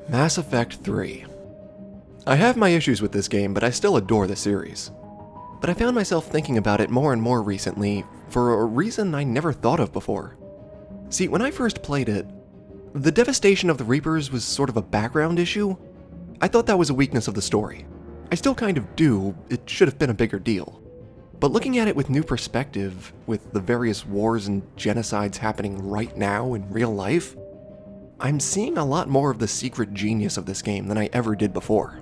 Mass Effect 3. I have my issues with this game, but I still adore the series. But I found myself thinking about it more and more recently for a reason I never thought of before. See, when I first played it, the devastation of the Reapers was sort of a background issue. I thought that was a weakness of the story. I still kind of do, it should have been a bigger deal. But looking at it with new perspective, with the various wars and genocides happening right now in real life, I'm seeing a lot more of the secret genius of this game than I ever did before.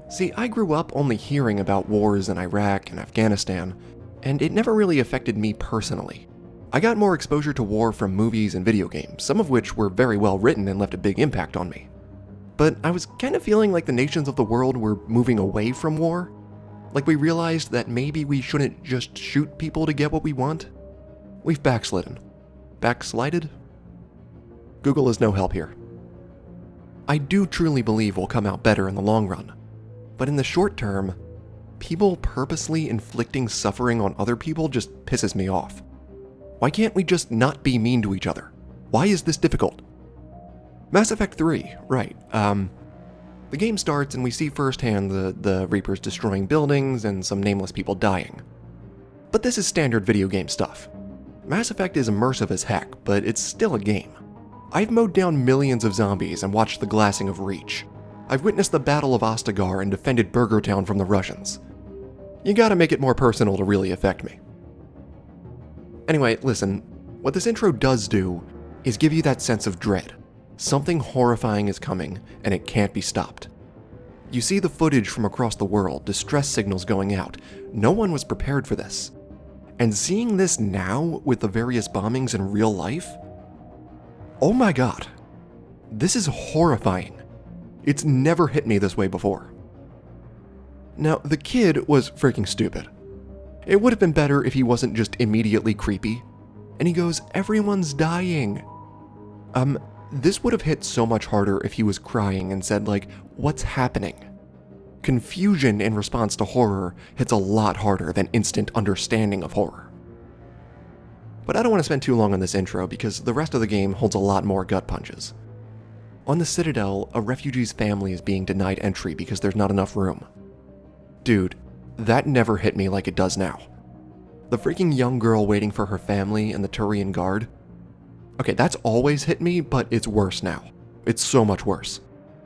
See, I grew up only hearing about wars in Iraq and Afghanistan, and it never really affected me personally. I got more exposure to war from movies and video games, some of which were very well written and left a big impact on me. But I was kind of feeling like the nations of the world were moving away from war. Like we realized that maybe we shouldn't just shoot people to get what we want. We've backslidden. Backslided? Google is no help here. I do truly believe we'll come out better in the long run. But in the short term, people purposely inflicting suffering on other people just pisses me off. Why can't we just not be mean to each other? Why is this difficult? Mass Effect 3, right. The game starts and we see firsthand the Reapers destroying buildings and some nameless people dying. But this is standard video game stuff. Mass Effect is immersive as heck, but it's still a game. I've mowed down millions of zombies and watched the glassing of Reach. I've witnessed the Battle of Ostagar and defended Burger Town from the Russians. You gotta make it more personal to really affect me. Anyway, listen, what this intro does do is give you that sense of dread. Something horrifying is coming, and it can't be stopped. You see the footage from across the world, distress signals going out. No one was prepared for this. And seeing this now with the various bombings in real life, oh my god, this is horrifying. It's never hit me this way before. Now, the kid was freaking stupid. It would have been better if he wasn't just immediately creepy. And he goes, "Everyone's dying." This would have hit so much harder if he was crying and said, like, "What's happening?" Confusion in response to horror hits a lot harder than instant understanding of horror. But I don't want to spend too long on this intro because the rest of the game holds a lot more gut punches. On the Citadel, a refugee's family is being denied entry because there's not enough room. Dude, that never hit me like it does now. The freaking young girl waiting for her family and the Turian guard. Okay, that's always hit me, but it's worse now. It's so much worse.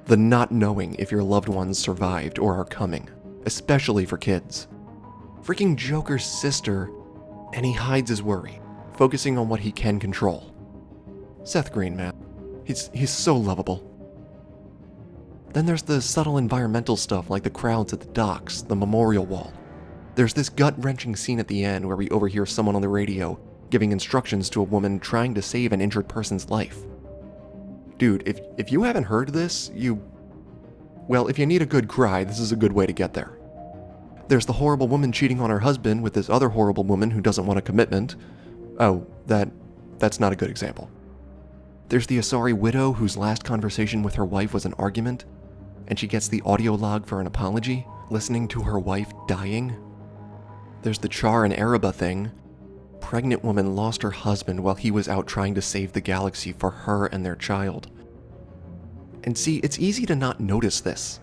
The not knowing if your loved ones survived or are coming, especially for kids. Freaking Joker's sister, and he hides his worry, focusing on what he can control. Seth Green, man. He's so lovable. Then there's the subtle environmental stuff like the crowds at the docks, the memorial wall. There's this gut-wrenching scene at the end where we overhear someone on the radio giving instructions to a woman trying to save an injured person's life. Dude, if you haven't heard this, well, if you need a good cry, this is a good way to get there. There's the horrible woman cheating on her husband with this other horrible woman who doesn't want a commitment. Oh, that's not a good example. There's the Asari widow whose last conversation with her wife was an argument, and she gets the audio log for an apology, listening to her wife dying. There's the Char and Araba thing. Pregnant woman lost her husband while he was out trying to save the galaxy for her and their child. And see, it's easy to not notice this.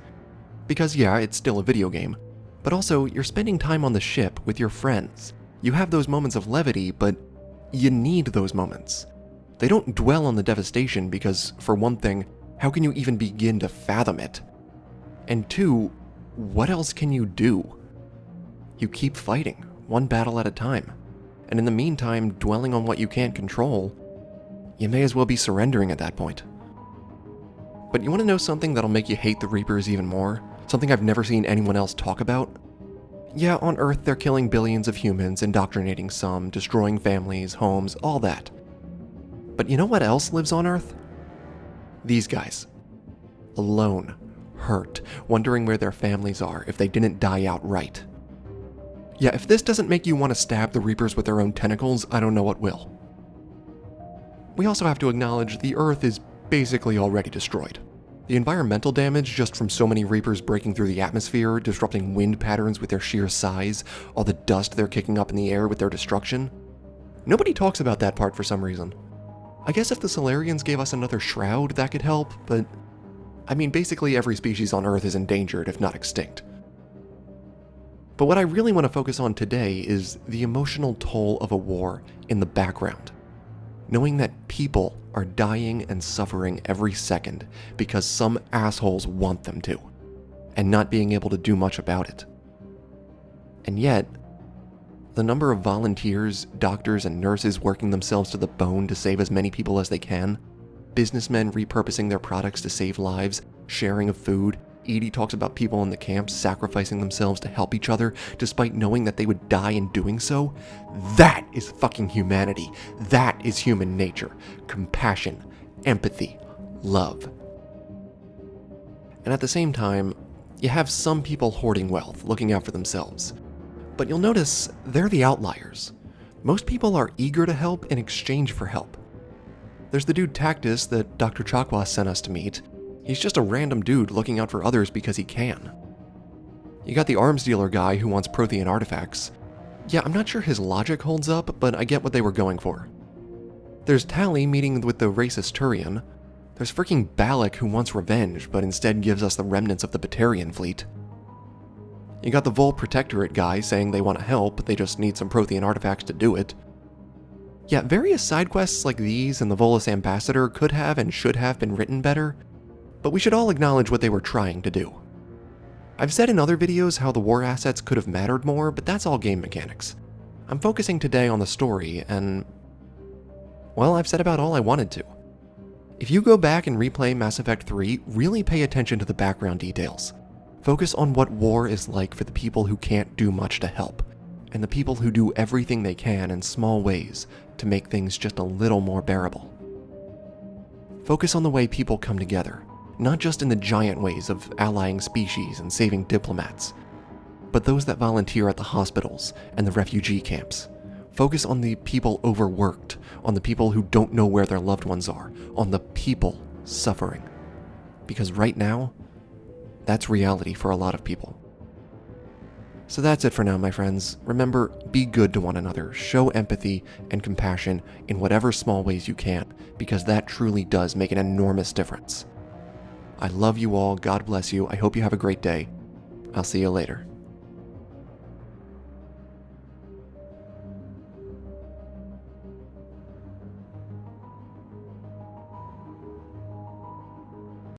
Because yeah, it's still a video game, but also you're spending time on the ship with your friends. You have those moments of levity, but you need those moments. They don't dwell on the devastation because, for one thing, how can you even begin to fathom it? And two, what else can you do? You keep fighting, one battle at a time. And in the meantime, dwelling on what you can't control, you may as well be surrendering at that point. But you want to know something that'll make you hate the Reapers even more? Something I've never seen anyone else talk about? Yeah, on Earth they're killing billions of humans, indoctrinating some, destroying families, homes, all that. But you know what else lives on Earth? These guys. Alone, hurt, wondering where their families are if they didn't die outright. Yeah, if this doesn't make you want to stab the Reapers with their own tentacles, I don't know what will. We also have to acknowledge the Earth is basically already destroyed. The environmental damage just from so many Reapers breaking through the atmosphere, disrupting wind patterns with their sheer size, all the dust they're kicking up in the air with their destruction. Nobody talks about that part for some reason. I guess if the Solarians gave us another shroud, that could help, but I mean, basically every species on Earth is endangered, if not extinct. But what I really want to focus on today is the emotional toll of a war in the background. Knowing that people are dying and suffering every second because some assholes want them to, and not being able to do much about it. And yet, the number of volunteers, doctors, and nurses working themselves to the bone to save as many people as they can, businessmen repurposing their products to save lives, sharing of food. Edie talks about people in the camps sacrificing themselves to help each other despite knowing that they would die in doing so. That is fucking humanity. That is human nature. Compassion, empathy, love. And at the same time, you have some people hoarding wealth, looking out for themselves. But you'll notice they're the outliers. Most people are eager to help in exchange for help. There's the dude Tactus that Dr. Chakwas sent us to meet. He's just a random dude looking out for others because he can. You got the arms dealer guy who wants Prothean artifacts. Yeah, I'm not sure his logic holds up, but I get what they were going for. There's Tally meeting with the racist Turian. There's freaking Balak who wants revenge, but instead gives us the remnants of the Batarian fleet. You got the Vol Protectorate guy saying they want to help, but they just need some Prothean artifacts to do it. Yeah, various side quests like these and the Volus Ambassador could have and should have been written better, but we should all acknowledge what they were trying to do. I've said in other videos how the war assets could have mattered more, but that's all game mechanics. I'm focusing today on the story, and well, I've said about all I wanted to. If you go back and replay Mass Effect 3, really pay attention to the background details. Focus on what war is like for the people who can't do much to help, and the people who do everything they can in small ways to make things just a little more bearable. Focus on the way people come together, not just in the giant ways of allying species and saving diplomats, but those that volunteer at the hospitals and the refugee camps. Focus on the people overworked, on the people who don't know where their loved ones are, on the people suffering. Because right now, that's reality for a lot of people. So that's it for now, my friends. Remember, be good to one another, show empathy and compassion in whatever small ways you can, because that truly does make an enormous difference. I love you all, God bless you, I hope you have a great day. I'll see you later.